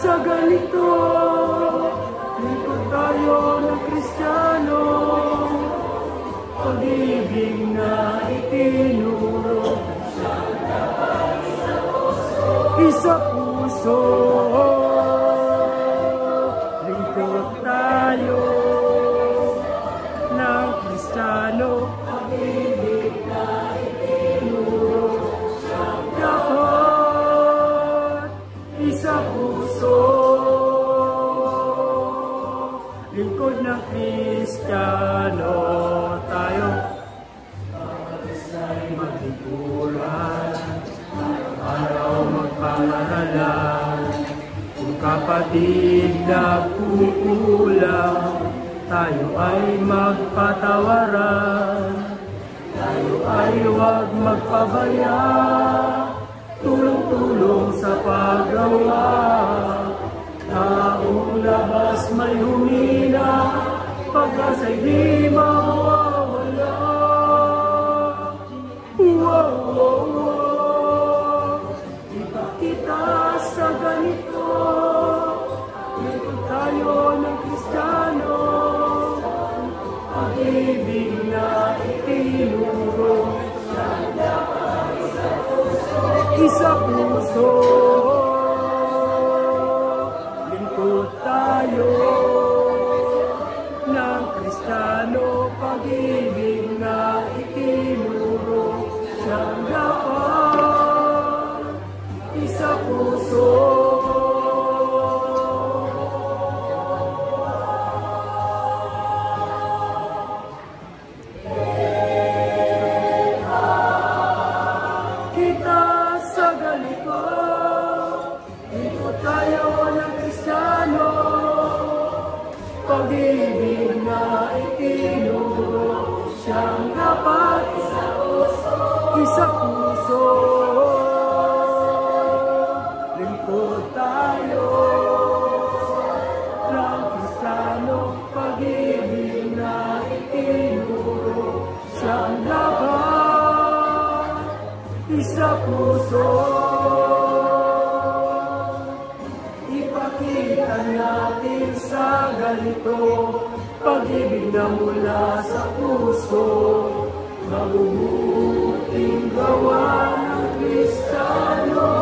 Sa ganito, lingkod tayo ng Kristiyano, pag-ibig na itinuro, isa puso, lingkod tayo ng Kristiyano, pag-ibig na itinuro, dapat isa puso, lingkod ng Kristiyano tayo. Magtikuran, araw magpangaralan, kung kapatid na kukulang, tayo ay magpatawaran, tayo ay huwag magpabaya, tulong-tulong sa paggawa. Taong labas may humina, pag-asa'y di mawawala. Ipakita sa ganito, lingkod tayo ng Kristiyano, pag-ibig na itinuro, isa puso, lingkod tayo ng Kristiyano, pag-ibig na itinuro, siyang dapat isa puso. Kita sa ganito, lingkod tayo ng Kristiyano, pag-ibig na itinuro, siyang dapat isa puso, lingkod tayo ng Kristiyano, pag-ibig na itinuro, siyang dapat isa puso. Ipakita natin sa ganito, pag-ibig na mula sa puso, mabubuting gawa ng Kristiyano.